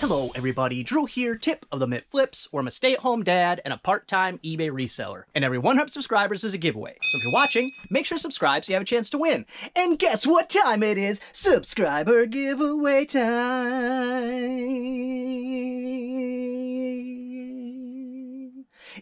Hello everybody, Drew here, tip of the Mitt Flips, where I'm a stay-at-home dad and a part-time eBay reseller. And every 100 subscribers is a giveaway. So if you're watching, make sure to subscribe so you have a chance to win. And guess what time it is? Subscriber giveaway time!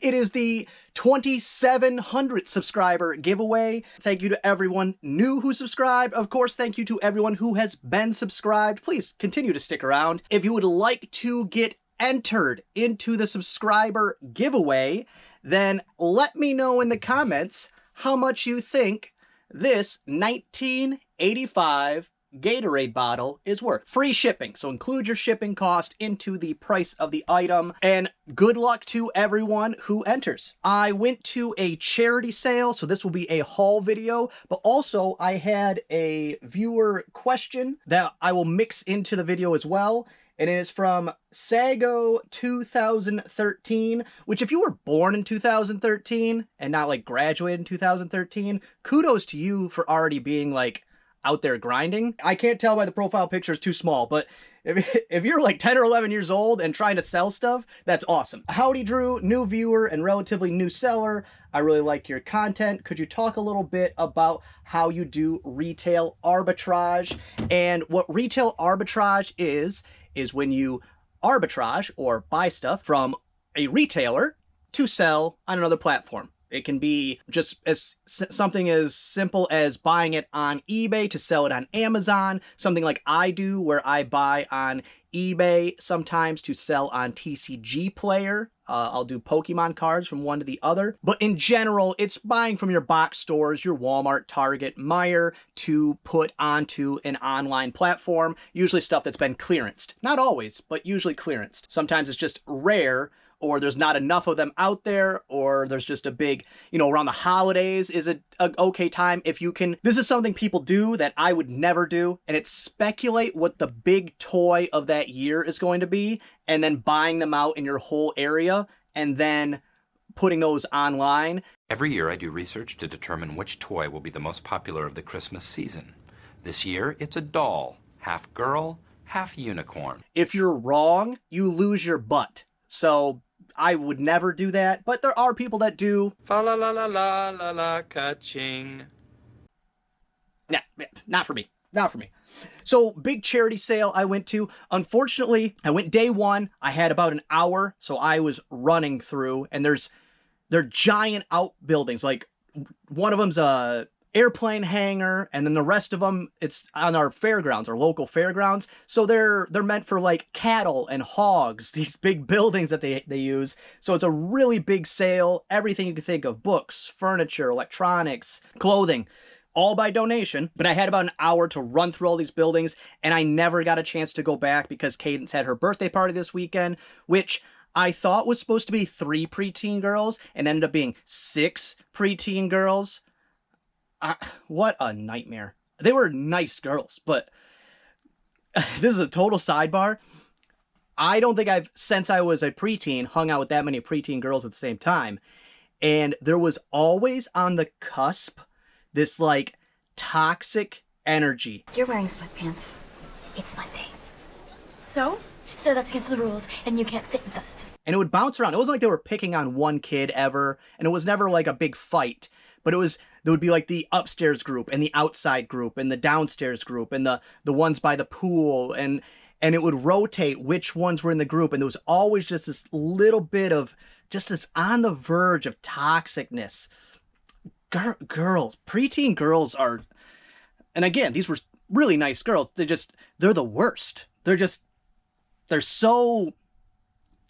It is the 2,700 subscriber giveaway. Thank you to everyone new who subscribed. Of course, thank you to everyone who has been subscribed. Please continue to stick around. If you would like to get entered into the subscriber giveaway, then let me know in the comments how much you think this 1985 Gatorade bottle is worth. Free shipping, so include your shipping cost into the price of the item, and good luck to everyone who enters. I went to a charity sale, so this will be a haul video, but also I had a viewer question that I will mix into the video as well, and it is from Sago 2013, which if you were born in 2013 and not like graduated in 2013, kudos to you for already being like out there grinding. I can't tell by the profile picture, it's too small, but if you're like 10 or 11 years old and trying to sell stuff, that's awesome. Howdy Drew, new viewer and relatively new seller. I really like your content. Could you talk a little bit about how you do retail arbitrage? And what retail arbitrage is when you arbitrage or buy stuff from a retailer to sell on another platform. It can be just as something as simple as buying it on eBay to sell it on Amazon, something like I do where I buy on eBay sometimes to sell on TCG Player. I'll do Pokemon cards from one to the other. But in general, it's buying from your box stores, your Walmart, Target, Meijer, to put onto an online platform, usually stuff that's been clearanced. Not always, but usually clearanced. Sometimes it's just rare, or there's not enough of them out there, or there's just a big, around the holidays is a okay time if you can. This is something people do that I would never do, and it's speculate what the big toy of that year is going to be, and then buying them out in your whole area, and then putting those online. Every year I do research to determine which toy will be the most popular of the Christmas season. This year, it's a doll, half girl, half unicorn. If you're wrong, you lose your butt. So I would never do that, but there are people that do. Fa la la la la la la ka-ching. Nah, not for me. Not for me. So, big charity sale I went to. Unfortunately, I went day one. I had about an hour, so I was running through, and they're giant outbuildings. Like, one of them's a airplane hangar, and then the rest of them, it's on our fairgrounds, our local fairgrounds. So they're meant for like cattle and hogs, these big buildings that they use. So it's a really big sale. Everything you can think of, books, furniture, electronics, clothing, all by donation. But I had about an hour to run through all these buildings, and I never got a chance to go back because Cadence had her birthday party this weekend, which I thought was supposed to be 3 preteen girls and ended up being 6 preteen girls. What a nightmare. They were nice girls, but this is a total sidebar. I don't think since I was a preteen, hung out with that many preteen girls at the same time. And there was always on the cusp this like toxic energy. You're wearing sweatpants. It's Monday. So that's against the rules, and you can't sit with us. And it would bounce around. It wasn't like they were picking on one kid ever, and it was never like a big fight. But there would be like the upstairs group and the outside group and the downstairs group and the ones by the pool, and it would rotate which ones were in the group, and there was always just this little bit of just this on the verge of toxicness. Girls, preteen girls are, and again, these were really nice girls. They're the worst. They're so,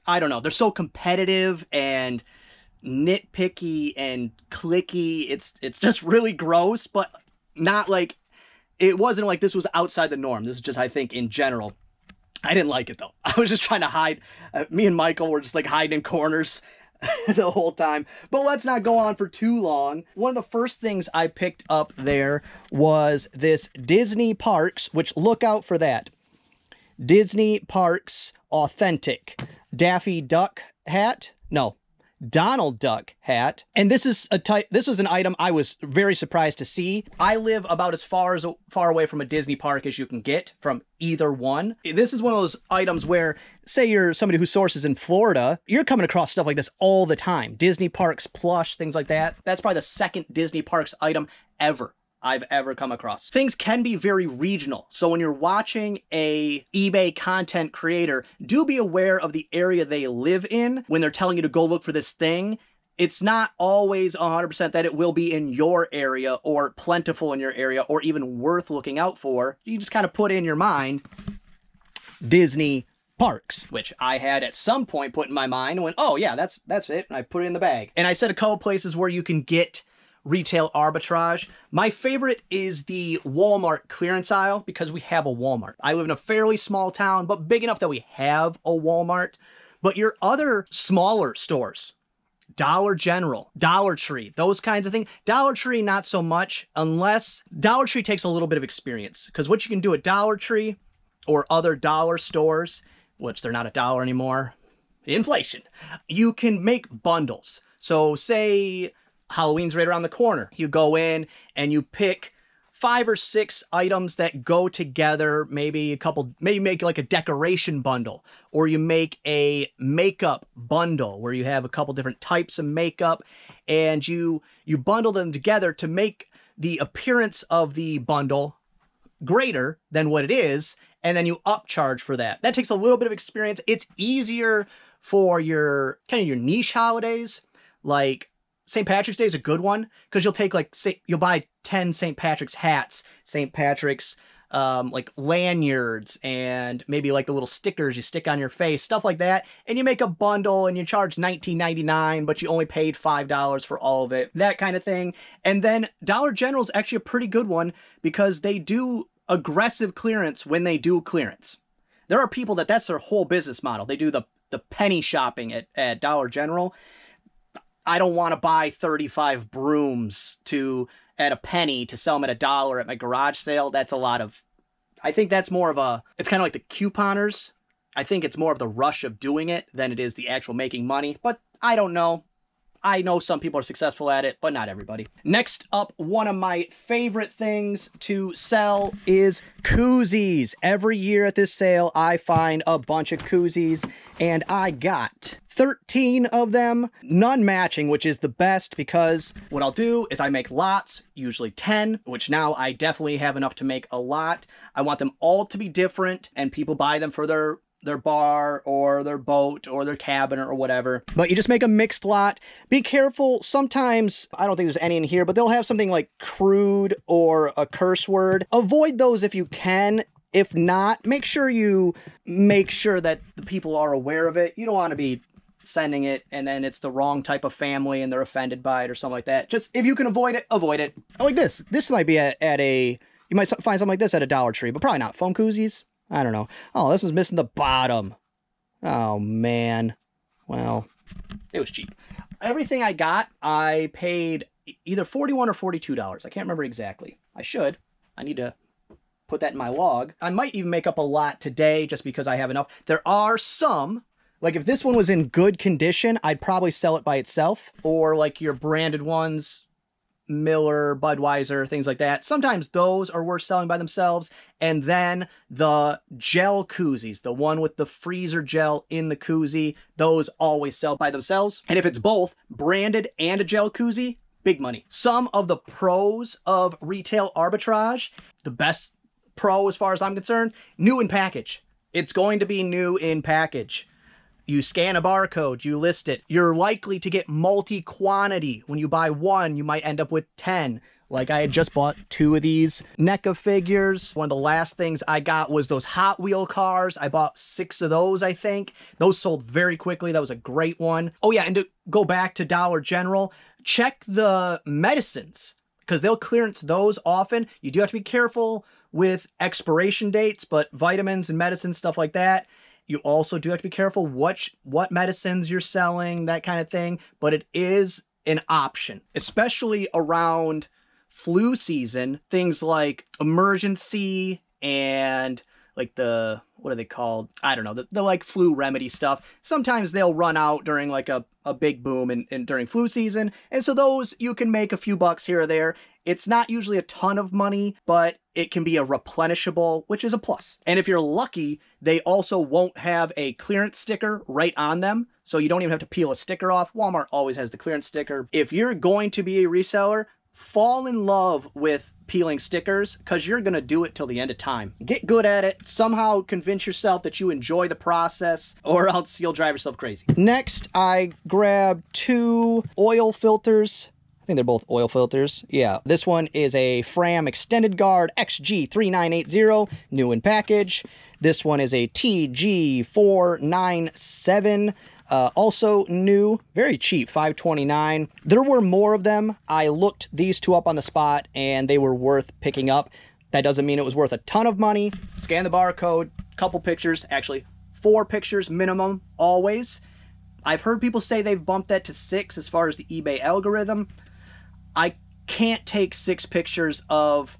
I don't know, they're so competitive and nitpicky and cliquey. It's just really gross, but not like, it wasn't like this was outside the norm. This is just, I think, in general. I didn't like it though. I was just trying to hide. Me and Michael were just like hiding in corners the whole time. But let's not go on for too long. One of the first things I picked up there was this Disney Parks, which look out for that. Disney Parks Authentic Daffy Duck hat. No, Donald Duck hat. And this is this was an item I was very surprised to see. I live about as far away from a Disney park as you can get from either one. This is one of those items where, say you're somebody who sources in Florida, you're coming across stuff like this all the time. Disney parks, plush, things like that. That's probably the second Disney parks item ever I've ever come across. Things can be very regional. So when you're watching a eBay content creator, do be aware of the area they live in when they're telling you to go look for this thing. It's not always 100% that it will be in your area or plentiful in your area or even worth looking out for. You just kind of put in your mind Disney parks, which I had at some point put in my mind and went, oh yeah, that's it. And I put it in the bag. And I said a couple places where you can get retail arbitrage. My favorite is the Walmart clearance aisle because we have a Walmart. I live in a fairly small town, but big enough that we have a Walmart. But your other smaller stores, Dollar General, Dollar Tree, those kinds of things. Dollar Tree, not so much, unless Dollar Tree takes a little bit of experience. Because what you can do at Dollar Tree or other dollar stores, which they're not a dollar anymore, inflation, you can make bundles. So say Halloween's right around the corner. You go in and you pick 5 or 6 items that go together, maybe make like a decoration bundle, or you make a makeup bundle where you have a couple different types of makeup and you bundle them together to make the appearance of the bundle greater than what it is, and then you upcharge for that. That takes a little bit of experience. It's easier for your kind of your niche holidays, like St. Patrick's Day is a good one because you'll take you'll buy 10 St. Patrick's hats, St. Patrick's like lanyards, and maybe like the little stickers you stick on your face, stuff like that. And you make a bundle and you charge $19.99, but you only paid $5 for all of it, that kind of thing. And then Dollar General is actually a pretty good one because they do aggressive clearance when they do clearance. There are people that's their whole business model. They do the penny shopping at Dollar General. I don't want to buy 35 brooms at a penny to sell them at $1 at my garage sale. That's a lot of, I think that's more of it's kind of like the couponers. I think it's more of the rush of doing it than it is the actual making money, but I don't know. I know some people are successful at it, but not everybody. Next up, one of my favorite things to sell is koozies. Every year at this sale, I find a bunch of koozies, and I got 13 of them, none matching, which is the best because what I'll do is I make lots, usually 10, which now I definitely have enough to make a lot. I want them all to be different, and people buy them for their bar or their boat or their cabin or whatever. But you just make a mixed lot. Be careful. Sometimes, I don't think there's any in here, but they'll have something like crude or a curse word. Avoid those if you can. If not, make sure that the people are aware of it. You don't want to be sending it and then it's the wrong type of family and they're offended by it or something like that. Just if you can avoid it, avoid it. Like this. This might be you might find something like this at a Dollar Tree, but probably not. Foam koozies? I don't know. Oh, this one's missing the bottom. Oh, man. Well, it was cheap. Everything I got, I paid either $41 or $42. I can't remember exactly. I should. I need to put that in my log. I might even make up a lot today just because I have enough. There are some, like if this one was in good condition, I'd probably sell it by itself. Or like your branded ones, Miller, Budweiser, things like that. Sometimes those are worth selling by themselves. And then the gel koozies, the one with the freezer gel in the koozie, those always sell by themselves. And if it's both branded and a gel koozie, big money. Some of the pros of retail arbitrage, the best pro as far as I'm concerned, new in package. It's going to be new in package. You scan a barcode, you list it. You're likely to get multi-quantity. When you buy one, you might end up with 10. Like I had just bought 2 of these NECA figures. One of the last things I got was those Hot Wheel cars. I bought 6 of those, I think. Those sold very quickly. That was a great one. Oh yeah, and to go back to Dollar General, check the medicines because they'll clearance those often. You do have to be careful with expiration dates, but vitamins and medicines, stuff like that. You also do have to be careful what medicines you're selling, that kind of thing. But it is an option, especially around flu season. Things like Emergency and like what are they called? I don't know, the like flu remedy stuff. Sometimes they'll run out during like a big boom and during flu season. And so those you can make a few bucks here or there. It's not usually a ton of money, but it can be a replenishable, which is a plus. And if you're lucky, they also won't have a clearance sticker right on them. So you don't even have to peel a sticker off. Walmart always has the clearance sticker. If you're going to be a reseller, fall in love with peeling stickers because you're going to do it till the end of time. Get good at it. Somehow convince yourself that you enjoy the process or else you'll drive yourself crazy. Next, I grabbed 2 oil filters. I think they're both oil filters. Yeah, this one is a Fram Extended Guard XG3980, new in package. This one is a TG497, also new, very cheap, $5.29. There were more of them. I looked these 2 up on the spot and they were worth picking up. That doesn't mean it was worth a ton of money. Scan the barcode, couple pictures, actually 4 pictures minimum, always. I've heard people say they've bumped that to 6 as far as the eBay algorithm. I can't take 6 pictures of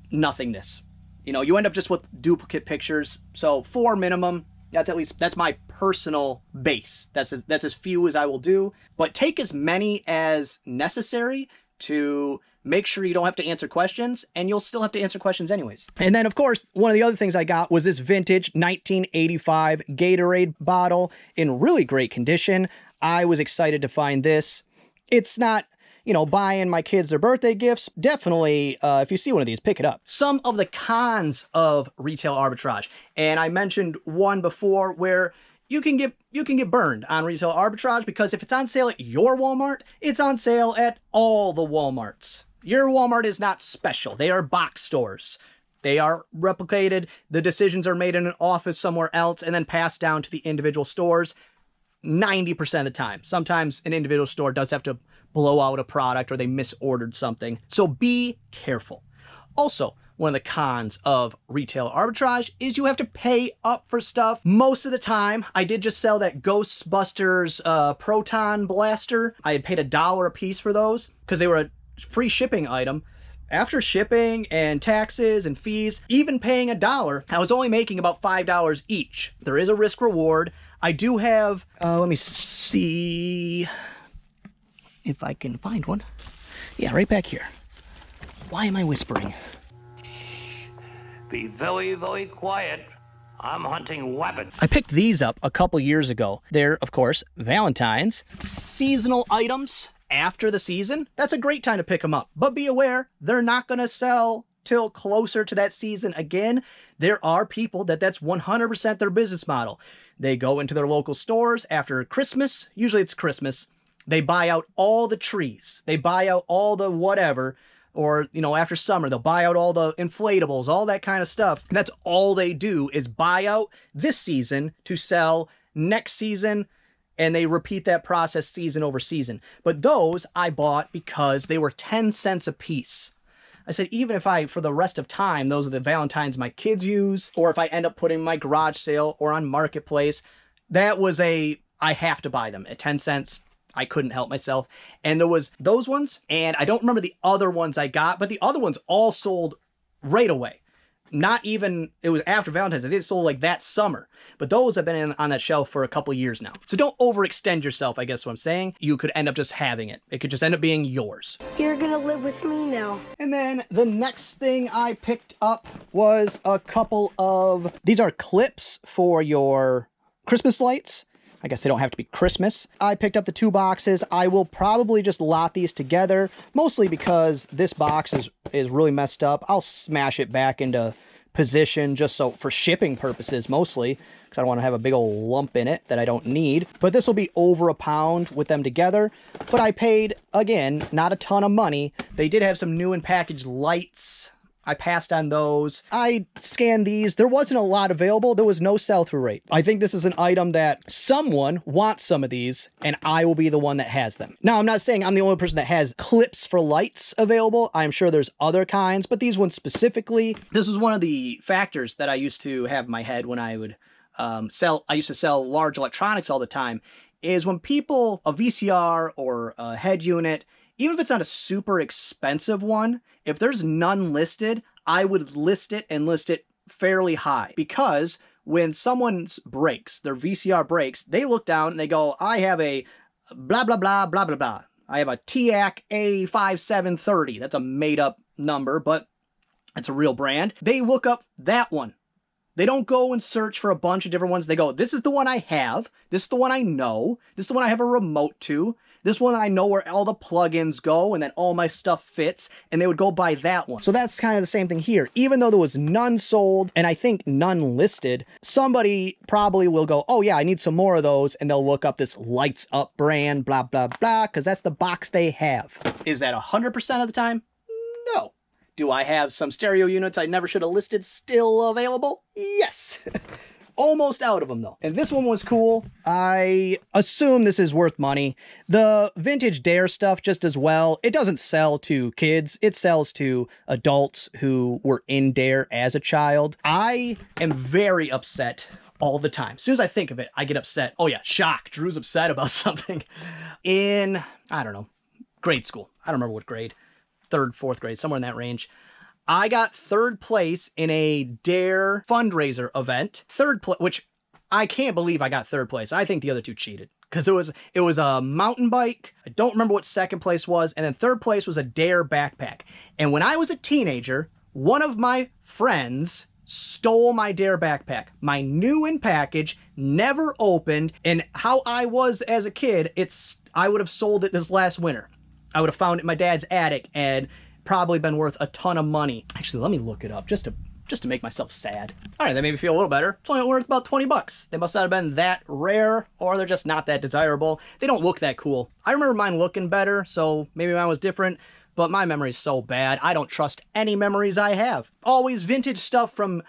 nothingness. You know, you end up just with duplicate pictures. So 4 minimum, that's my personal base. That's as few as I will do. But take as many as necessary to make sure you don't have to answer questions, and you'll still have to answer questions anyways. And then, of course, one of the other things I got was this vintage 1985 Gatorade bottle in really great condition. I was excited to find this. It's not, you know, buying my kids their birthday gifts. Definitely, if you see one of these, pick it up. Some of the cons of retail arbitrage. And I mentioned one before where you can get burned on retail arbitrage because if it's on sale at your Walmart, it's on sale at all the Walmarts. Your Walmart is not special. They are box stores. They are replicated. The decisions are made in an office somewhere else and then passed down to the individual stores 90% of the time. Sometimes an individual store does have to blow out a product or they misordered something. So be careful. Also, one of the cons of retail arbitrage is you have to pay up for stuff. Most of the time, I did just sell that Ghostbusters Proton Blaster. I had paid $1 a piece for those because they were a free shipping item. After shipping and taxes and fees, even paying $1, I was only making about $5 each. There is a risk reward. I do have, let me see if I can find one. Yeah, right back here. Why am I whispering? Be very, very quiet. I'm hunting weapons. I picked these up a couple years ago. They're, of course, Valentine's. Seasonal items after the season. That's a great time to pick them up. But be aware, they're not going to sell till closer to that season again. There are people that's 100% their business model. They go into their local stores after Christmas. Usually it's Christmas. They buy out all the trees. They buy out all the whatever. Or, you know, after summer, they'll buy out all the inflatables, all that kind of stuff. And that's all they do is buy out this season to sell next season. And they repeat that process season over season. But those I bought because they were 10 cents a piece. I said, even if for the rest of time, those are the Valentines my kids use, or if I end up putting my garage sale or on Marketplace, that was I have to buy them at 10 cents. I couldn't help myself. And there was those ones, and I don't remember the other ones I got, but the other ones all sold right away. Not even, it was after Valentine's. They did sold like that summer. But those have been on that shelf for a couple years now. So don't overextend yourself, I guess what I'm saying. You could end up just having it. It could just end up being yours. You're gonna live with me now. And then the next thing I picked up was a couple of, these are clips for your Christmas lights. I guess they don't have to be Christmas. I picked up the 2 boxes. I will probably just lot these together, mostly because this box is really messed up. I'll smash it back into position just so for shipping purposes, mostly, because I don't want to have a big old lump in it that I don't need. But this will be over £1 with them together. But I paid, again, not a ton of money. They did have some new and packaged lights. I passed on those. I scanned these. There wasn't a lot available. There was no sell-through rate. I think this is an item that someone wants some of these, and I will be the one that has them. Now, I'm not saying I'm the only person that has clips for lights available. I'm sure there's other kinds, but these ones specifically, this was one of the factors that I used to have in my head when I would I used to sell large electronics all the time, is when people, a VCR or a head unit, even if it's not a super expensive one, if there's none listed, I would list it and list it fairly high because when someone's breaks, their VCR breaks, they look down and they go, I have a blah, blah, blah, blah, blah, blah. I have a TAC A5730. That's a made up number, but it's a real brand. They look up that one. They don't go and search for a bunch of different ones. They go, this is the one I have. This is the one I know. This is the one I have a remote to. This one I know where all the plugins go and that all my stuff fits. And they would go buy that one. So that's kind of the same thing here. Even though there was none sold and I think none listed, somebody probably will go, oh yeah, I need some more of those. And they'll look up this Lights Up brand, blah, blah, blah, because that's the box they have. Is that 100% of the time? No. Do I have some stereo units I never should have listed still available? Yes. Almost out of them though. And this one was cool. I assume this is worth money. The vintage Dare stuff just as well. It doesn't sell to kids. It sells to adults who were in Dare as a child. I am very upset all the time. As soon as I think of it, I get upset. Oh yeah, shock. Drew's upset about something. In, I don't know, grade school. I don't remember what grade. 3rd, 4th grade, somewhere in that range. I got 3rd place in a Dare fundraiser event. 3rd place, which I can't believe I got 3rd place. I think the other two cheated because it was a mountain bike. I don't remember what 2nd place was. And then 3rd place was a Dare backpack. And when I was a teenager, one of my friends stole my Dare backpack. My new in package, never opened. And how I was as a kid, I would have sold it this last winter. I would have found it in my dad's attic and probably been worth a ton of money. Actually, let me look it up just to make myself sad. All right, that made me feel a little better. It's only worth about 20 bucks. They must not have been that rare or they're just not that desirable. They don't look that cool. I remember mine looking better, so maybe mine was different, but my memory's so bad. I don't trust any memories I have. Always vintage stuff from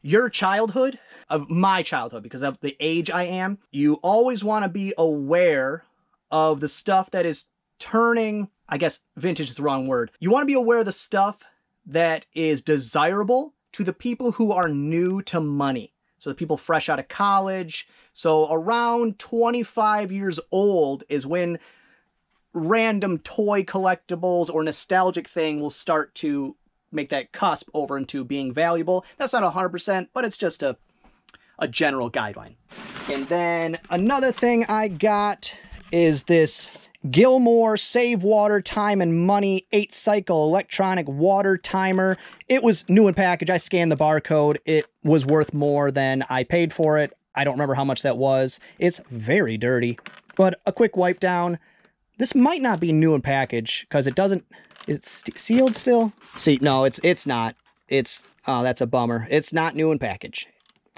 your childhood, of my childhood, because of the age I am. You always want to be aware of the stuff that is turning, I guess vintage is the wrong word. You want to be aware of the stuff that is desirable to the people who are new to money. So the people fresh out of college. So around 25 years old is when random toy collectibles or nostalgic thing will start to make that cusp over into being valuable. That's not 100%, but it's just a general guideline. And then another thing I got is this Gilmore Save Water, Time and Money 8-cycle electronic water timer. It was new in package. I scanned the barcode. It was worth more than I paid for it. I don't remember how much that was. It's very dirty, but a quick wipe down. This might not be new in package because it doesn't, it's sealed still. See, no, it's not. Oh, that's a bummer. It's not new in package.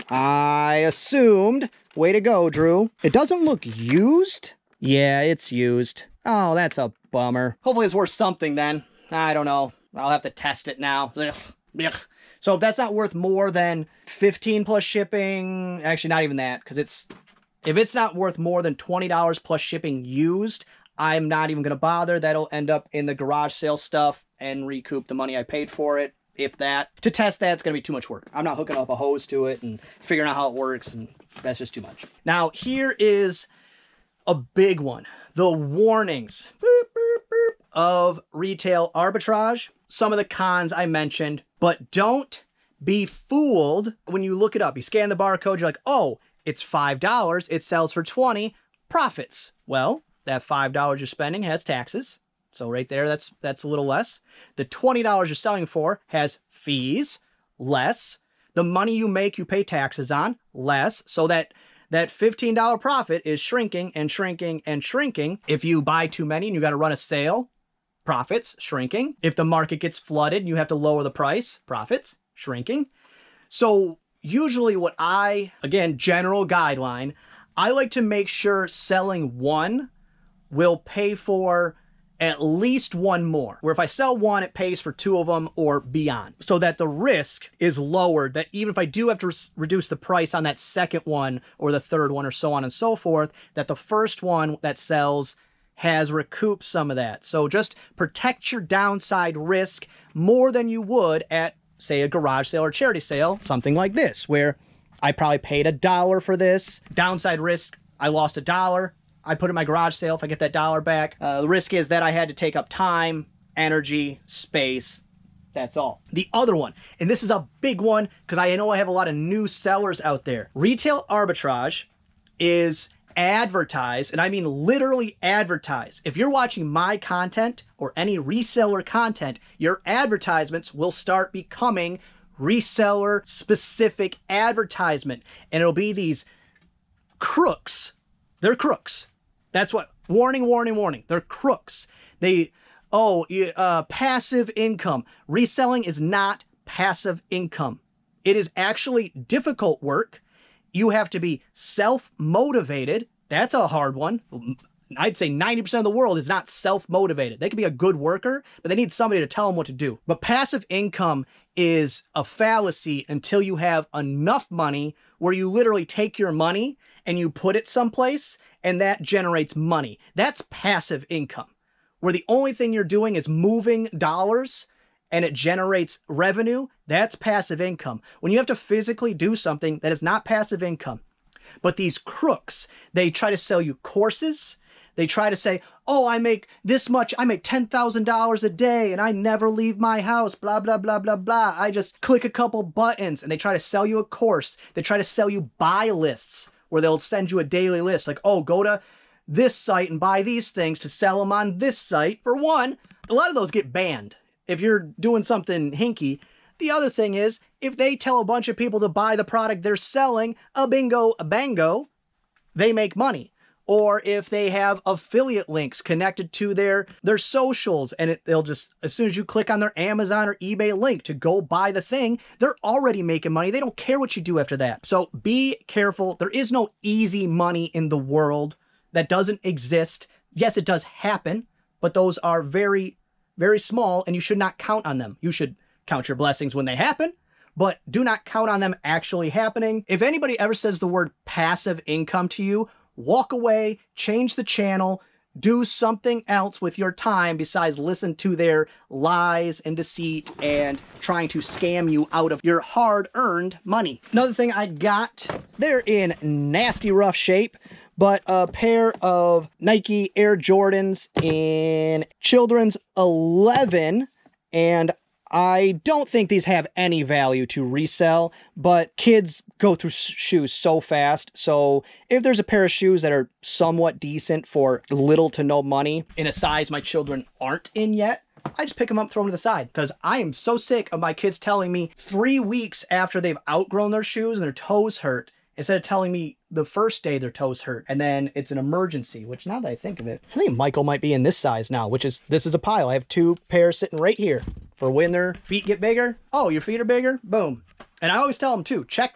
I assumed, way to go, Drew. It doesn't look used. Yeah, it's used. Oh, that's a bummer. Hopefully it's worth something then. I don't know. I'll have to test it now. Ugh. Ugh. So if that's not worth more than 15 plus shipping, actually not even that, because if it's not worth more than $20 plus shipping used, I'm not even going to bother. That'll end up in the garage sale stuff and recoup the money I paid for it. If that. To test that, it's going to be too much work. I'm not hooking up a hose to it and figuring out how it works, and that's just too much. Now, here is a big one. The warnings of retail arbitrage. Some of the cons I mentioned, but don't be fooled when you look it up. You scan the barcode, you're like, oh, it's $5. It sells for 20. Profits. Well, that $5 you're spending has taxes. So right there, that's a little less. The $20 you're selling for has fees, less. The money you make, you pay taxes on, less. So that $15 profit is shrinking and shrinking and shrinking. If you buy too many and you got to run a sale, profits shrinking. If the market gets flooded and you have to lower the price, profits shrinking. So usually again, general guideline, I like to make sure selling one will pay for at least one more, where if I sell one, it pays for two of them or beyond, so that the risk is lowered, that even if I do have to reduce the price on that second one or the third one or so on and so forth, that the first one that sells has recouped some of that. So just protect your downside risk more than you would at, say, a garage sale or charity sale, something like this, where I probably paid $1 for this. Downside risk, I lost $1. I put it in my garage sale if I get that $1 back. The risk is that I had to take up time, energy, space, That's all. The other one, and this is a big one because I know I have a lot of new sellers out there. Retail arbitrage is advertise, and I mean literally advertise. If you're watching my content or any reseller content, your advertisements will start becoming reseller specific advertisement, and it'll be these crooks. They're crooks. That's what, warning, warning, warning. They're crooks. Passive income. Reselling is not passive income. It is actually difficult work. You have to be self-motivated. That's a hard one. I'd say 90% of the world is not self-motivated. They can be a good worker, but they need somebody to tell them what to do. But passive income is a fallacy until you have enough money where you literally take your money and you put it someplace and that generates money. That's passive income, where the only thing you're doing is moving dollars and it generates revenue. That's passive income. When you have to physically do something, that is not passive income. But these crooks, they try to sell you courses. They try to say, oh, I make this much, I make $10,000 a day and I never leave my house, blah, blah, blah, blah, blah. I just click a couple buttons, and they try to sell you a course. They try to sell you buy lists where they'll send you a daily list like, oh, go to this site and buy these things to sell them on this site. For one, a lot of those get banned if you're doing something hinky. The other thing is, if they tell a bunch of people to buy the product they're selling, a bingo, a bango, they make money. Or if they have affiliate links connected to their socials, and they'll just, as soon as you click on their Amazon or eBay link to go buy the thing, they're already making money. They don't care what you do after that. So be careful. There is no easy money in the world. That doesn't exist. Yes, it does happen, but those are very, very small, and you should not count on them. You should count your blessings when they happen, but do not count on them actually happening. If anybody ever says the word passive income to you, walk away, change the channel, do something else with your time besides listen to their lies and deceit and trying to scam you out of your hard-earned money. Another thing I got, they're in nasty rough shape, but a pair of Nike Air Jordans in children's 11, and I don't think these have any value to resell, but kids go through shoes so fast. So if there's a pair of shoes that are somewhat decent for little to no money in a size my children aren't in yet, I just pick them up, throw them to the side, because I am so sick of my kids telling me 3 weeks after they've outgrown their shoes and their toes hurt, instead of telling me the first day their toes hurt, and then it's an emergency, which now that I think of it, I think Michael might be in this size now, this is a pile. I have 2 pairs sitting right here for when their feet get bigger. Oh, your feet are bigger? Boom. And I always tell them too, check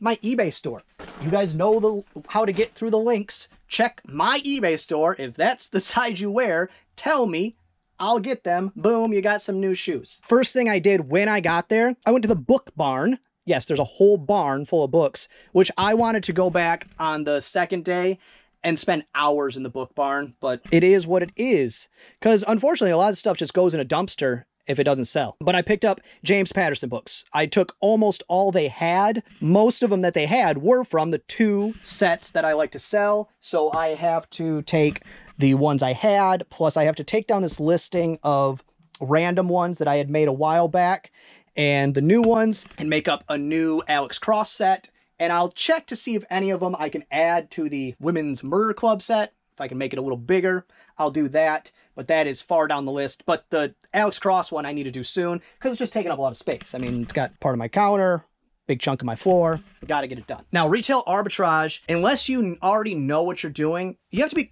my eBay store. You guys know how to get through the links. Check my eBay store. If that's the size you wear, tell me. I'll get them. Boom, you got some new shoes. First thing I did when I got there, I went to the book barn. Yes, there's a whole barn full of books, which I wanted to go back on the second day and spend hours in the book barn, but it is what it is. Because unfortunately, a lot of stuff just goes in a dumpster if it doesn't sell. But I picked up James Patterson books. I took almost all they had. Most of them that they had were from the 2 sets that I like to sell. So I have to take the ones I had, plus I have to take down this listing of random ones that I had made a while back and the new ones, and make up a new Alex Cross set. And I'll check to see if any of them I can add to the Women's Murder Club set. If I can make it a little bigger, I'll do that. But that is far down the list. But the Alex Cross one I need to do soon, because it's just taking up a lot of space. I mean, it's got part of my counter, big chunk of my floor. Got to get it done. Now, retail arbitrage, unless you already know what you're doing, you have to be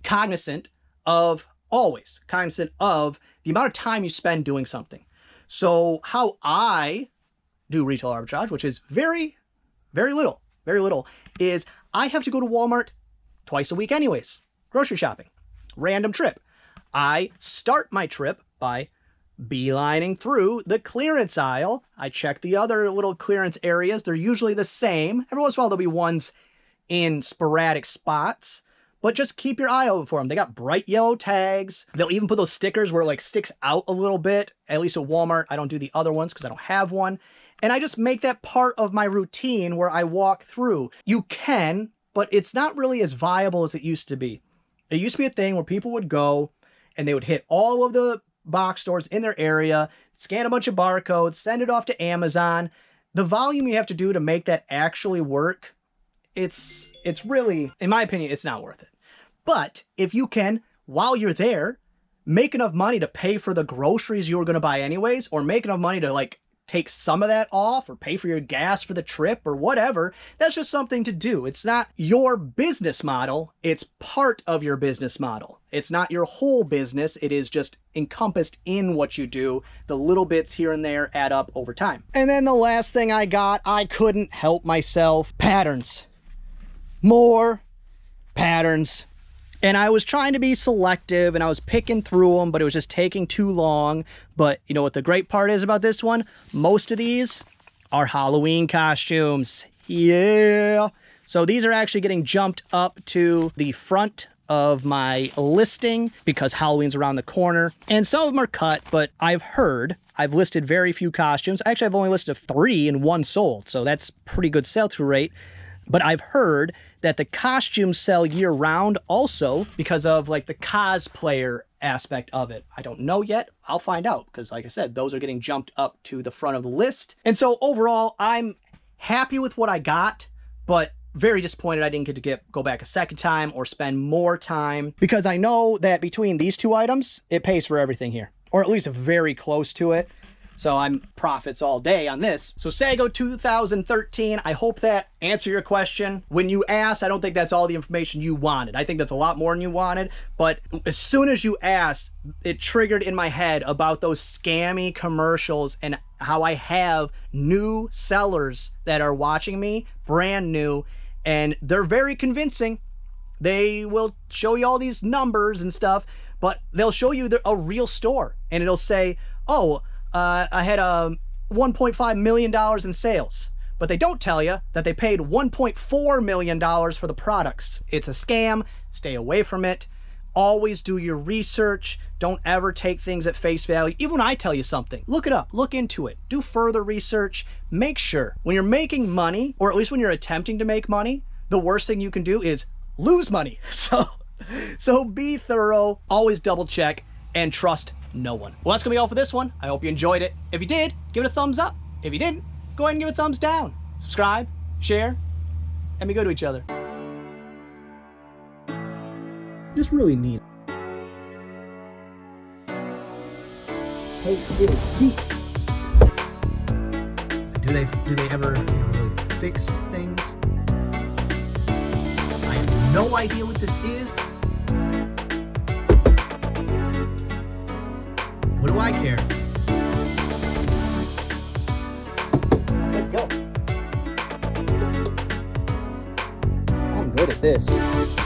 always cognizant of the amount of time you spend doing something. So how I do retail arbitrage, which is very, very little, is I have to go to Walmart twice a week anyways. Grocery shopping. Random trip. I start my trip by beelining through the clearance aisle. I check the other little clearance areas. They're usually the same. Every once in a while there'll be ones in sporadic spots. But just keep your eye open for them. They got bright yellow tags. They'll even put those stickers where it like sticks out a little bit. At least at Walmart, I don't do the other ones because I don't have one. And I just make that part of my routine where I walk through. You can, but it's not really as viable as it used to be. It used to be a thing where people would go and they would hit all of the box stores in their area, scan a bunch of barcodes, send it off to Amazon. The volume you have to do to make that actually work, it's really, in my opinion, it's not worth it. But if you can, while you're there, make enough money to pay for the groceries you were going to buy anyways, or make enough money to like take some of that off or pay for your gas for the trip or whatever, that's just something to do. It's not your business model. It's part of your business model. It's not your whole business. It is just encompassed in what you do. The little bits here and there add up over time. And then the last thing I got, I couldn't help myself, patterns. More patterns. And I was trying to be selective and I was picking through them, but it was just taking too long. But you know what the great part is about this one? Most of these are Halloween costumes. Yeah. So these are actually getting jumped up to the front of my listing because Halloween's around the corner. And some of them are cut, but I've listed very few costumes. Actually, I've only listed 3 and 1 sold. So that's pretty good sell-through rate. But I've heard that the costumes sell year-round also because of like the cosplayer aspect of it. I don't know yet. I'll find out because like I said, those are getting jumped up to the front of the list. And so overall, I'm happy with what I got, but very disappointed I didn't get to go back a second time or spend more time because I know that between these 2 items, it pays for everything here, or at least very close to it. So I'm profits all day on this. So Sago 2013, I hope that answered your question. When you asked, I don't think that's all the information you wanted. I think that's a lot more than you wanted. But as soon as you asked, it triggered in my head about those scammy commercials and how I have new sellers that are watching me, brand new, and they're very convincing. They will show you all these numbers and stuff, but they'll show you a real store and it'll say, oh, I had $1.5 million in sales, but they don't tell you that they paid $1.4 million for the products. It's a scam. Stay away from it. Always do your research. Don't ever take things at face value. Even when I tell you something, look it up, look into it, do further research. Make sure when you're making money, or at least when you're attempting to make money, the worst thing you can do is lose money. So be thorough, always double check, and trust no one. Well, that's gonna be all for this one. I hope you enjoyed it. If you did, give it a thumbs up. If you didn't, go ahead and give it a thumbs down. Subscribe, share, and be good to each other. Just really neat. Hey, little geek. Do they ever really fix things? I have no idea what this is. What do I care? Let go. I'm good at this.